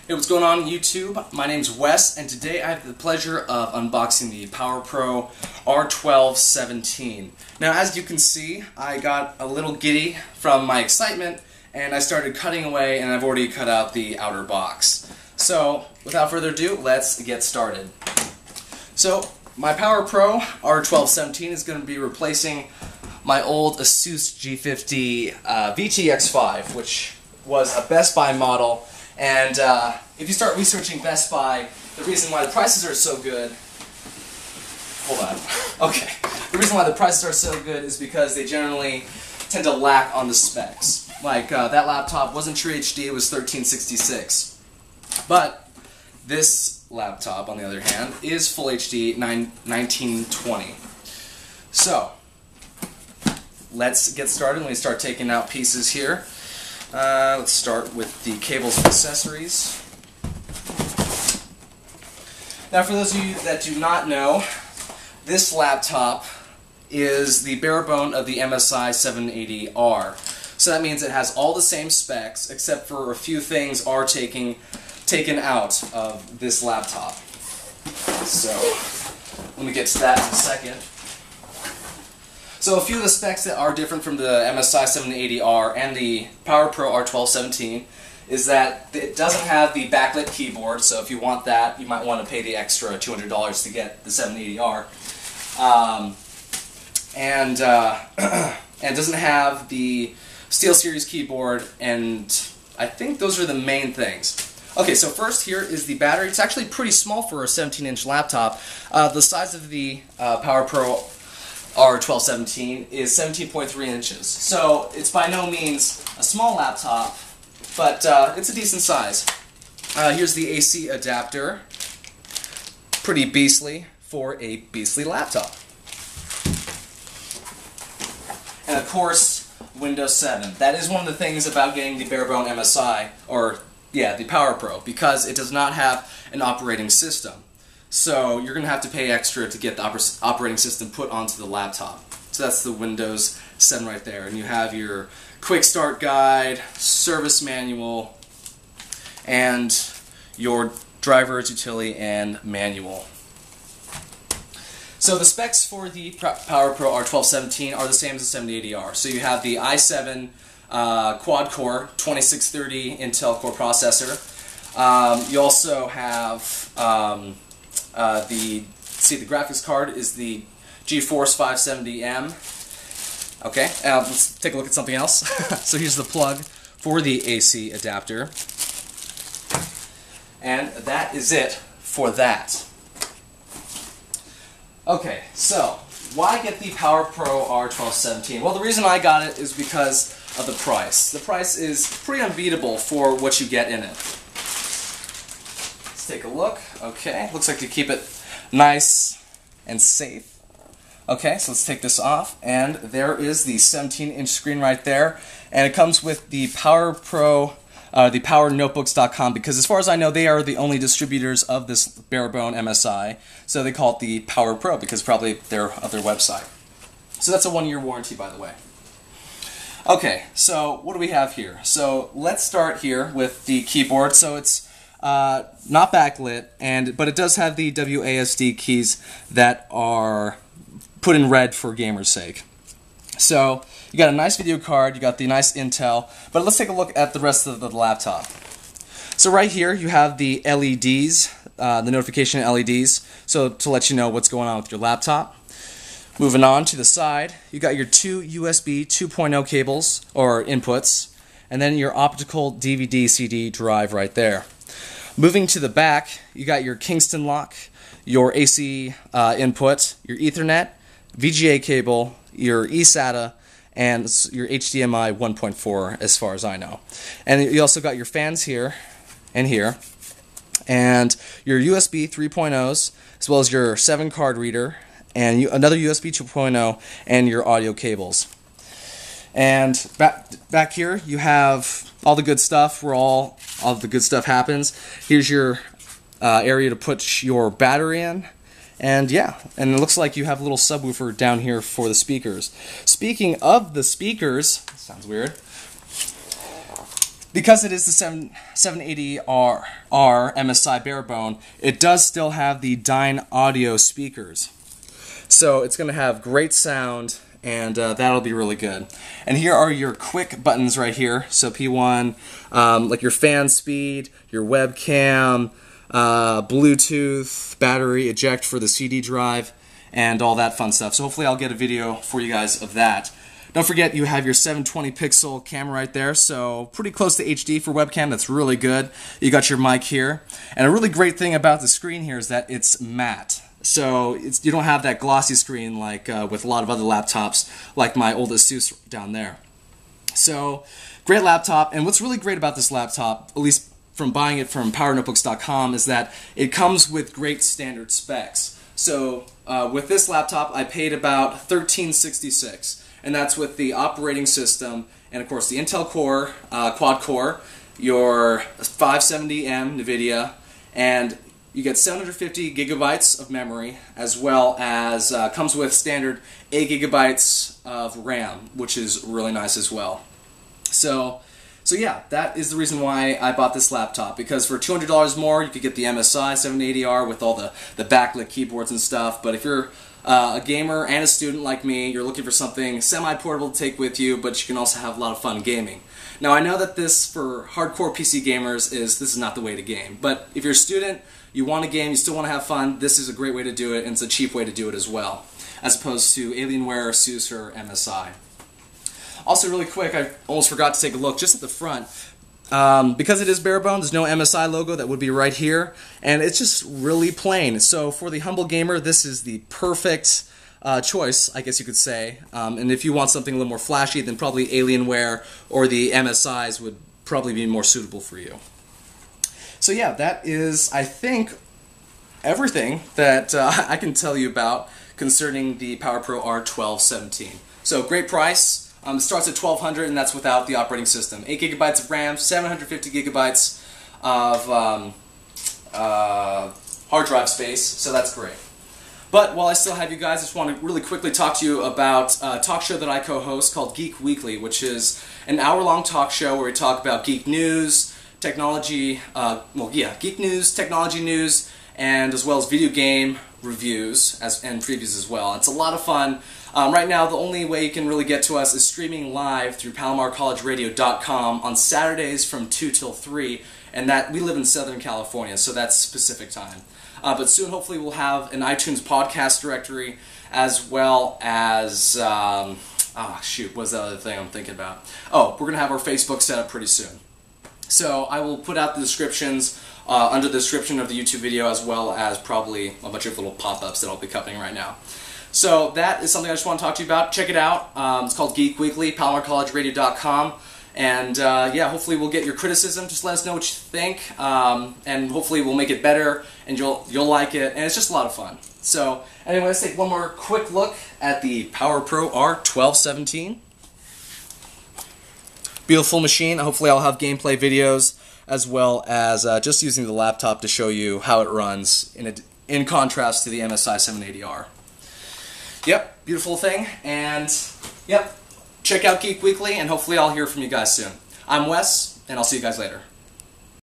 Hey, what's going on YouTube? My name's Wes, and today I have the pleasure of unboxing the PowerPro R1217. Now, as you can see, I got a little giddy from my excitement, and I started cutting away, and I've already cut out the outer box. So, without further ado, let's get started. So, my PowerPro R1217 is going to be replacing my old Asus G50 VTX5, which was a Best Buy model. And if you start researching Best Buy, the reason why the prices are so good... Hold on. Okay. The reason why the prices are so good is because they generally tend to lack on the specs. Like, that laptop wasn't True HD, it was 1366. But this laptop, on the other hand, is Full HD 1920. So, let's get started. Let me start taking out pieces here. Let's start with the cables and accessories. Now, for those of you that do not know, this laptop is the bare bone of the MSI 780R. So that means it has all the same specs, except for a few things are taken out of this laptop. So, let me get to that in a second. So a few of the specs that are different from the MSI 780R and the PowerPro R1217 is that it doesn't have the backlit keyboard, so if you want that, you might want to pay the extra $200 to get the 780R. And doesn't have the SteelSeries keyboard, and I think those are the main things. Okay, so first here is the battery. It's actually pretty small for a 17-inch laptop. The size of the PowerPro R1217 is 17.3 inches. So it's by no means a small laptop, but it's a decent size. Here's the AC adapter. Pretty beastly for a beastly laptop. And of course, Windows 7. That is one of the things about getting the barebone MSI, or yeah, the PowerPro, because it does not have an operating system. So you're going to have to pay extra to get the operating system put onto the laptop. So that's the Windows 7 right there. And you have your quick start guide, service manual, and your driver's utility and manual. So the specs for the PowerPro R1217 are the same as the 7080R. So you have the i7 quad-core 2630 Intel Core processor. You also have the graphics card is the GeForce 570M. Okay, let's take a look at something else. So here's the plug for the AC adapter. And that is it for that. Okay, so why get the PowerPro R1217? Well, the reason I got it is because of the price. The price is pretty unbeatable for what you get in it. Let's take a look. Okay, looks like they keep it nice and safe. Okay, so let's take this off, and there is the 17-inch screen right there, and it comes with the PowerPro, the PowerNotebooks.com, because as far as I know, they are the only distributors of this barebone MSI, so they call it the PowerPro because probably they're of their website. So that's a 1-year warranty, by the way. Okay, so what do we have here? So let's start here with the keyboard. So it's not backlit, but it does have the WASD keys that are put in red for gamers' sake. So you got a nice video card, you got the nice Intel, but let's take a look at the rest of the laptop. So right here you have the LEDs, the notification LEDs, so to let you know what's going on with your laptop. Moving on to the side, you got your two USB 2.0 cables, or inputs, and then your optical DVD-CD drive right there. Moving to the back, you got your Kingston lock, your AC input, your Ethernet, VGA cable, your eSATA, and your HDMI 1.4 as far as I know. And you also got your fans here and here, and your USB 3.0s, as well as your 7-card reader, and another USB 2.0, and your audio cables. And back here you have all the good stuff where all the good stuff happens. Here's your area to put your battery in. And yeah, and it looks like you have a little subwoofer down here for the speakers. Speaking of the speakers, sounds weird. because it is the 780R MSI Barebone, it does still have the Dyne audio speakers. So it's going to have great sound, and that'll be really good. And here are your quick buttons right here. So P1, like your fan speed, your webcam, Bluetooth, battery, eject for the CD drive, and all that fun stuff. So hopefully I'll get a video for you guys of that. Don't forget you have your 720 pixel camera right there, so pretty close to HD for webcam. That's really good. You got your mic here. And a really great thing about the screen here is that it's matte. So you don't have that glossy screen like with a lot of other laptops, like my old Asus down there. So, great laptop. And what's really great about this laptop, at least from buying it from PowerNotebooks.com, is that it comes with great standard specs. So with this laptop, I paid about $13.66. And that's with the operating system, and of course the Intel Core, quad-core, your 570M NVIDIA, and you get 750 gigabytes of memory, as well as comes with standard 8 gigabytes of RAM, which is really nice as well. So yeah, that is the reason why I bought this laptop, because for $200 more you could get the MSI 780R with all the backlit keyboards and stuff. But if you're a gamer and a student like me, you're looking for something semi-portable to take with you, but you can also have a lot of fun gaming. Now I know that this, for hardcore PC gamers, this is not the way to game. But if you're a student, you want to game, you still want to have fun, this is a great way to do it, and it's a cheap way to do it as well, as opposed to Alienware, Asus, or MSI. Also really quick, I almost forgot to take a look just at the front. Because it is barebone, there's no MSI logo that would be right here, and it's just really plain. So for the humble gamer, this is the perfect choice, I guess you could say. And if you want something a little more flashy, then probably Alienware or the MSIs would probably be more suitable for you. So yeah, that is, I think, everything that I can tell you about concerning the PowerPro R 1217. So great price. It starts at $1,200, and that's without the operating system. 8 gigabytes of RAM, 750 gigabytes of hard drive space, so that's great. But while I still have you guys, I just want to really quickly talk to you about a talk show that I co-host called Geek Weekly, which is an hour-long talk show where we talk about geek news, technology, geek news, technology news, and as well as video game reviews and previews as well. It's a lot of fun. Right now, the only way you can really get to us is streaming live through PalomarCollegeRadio.com on Saturdays from 2 till 3, and that we live in Southern California, so that's Pacific time. But soon, hopefully, we'll have an iTunes podcast directory, as well as, what's the other thing I'm thinking about? Oh, we're going to have our Facebook set up pretty soon. So I will put out the descriptions under the description of the YouTube video, as well as probably a bunch of little pop-ups that I'll be covering right now. So that is something I just want to talk to you about. Check it out. It's called Geek Weekly, PalomarCollegeRadio.com. And yeah, hopefully we'll get your criticism. Just let us know what you think, and hopefully we'll make it better, and you'll like it. And it's just a lot of fun. So anyway, let's take one more quick look at the PowerPro R 1217. Beautiful machine. Hopefully I'll have gameplay videos, as well as just using the laptop to show you how it runs in contrast to the MSI 780R. Yep, beautiful thing, and yep, check out Geek Weekly, and hopefully I'll hear from you guys soon. I'm Wes, and I'll see you guys later.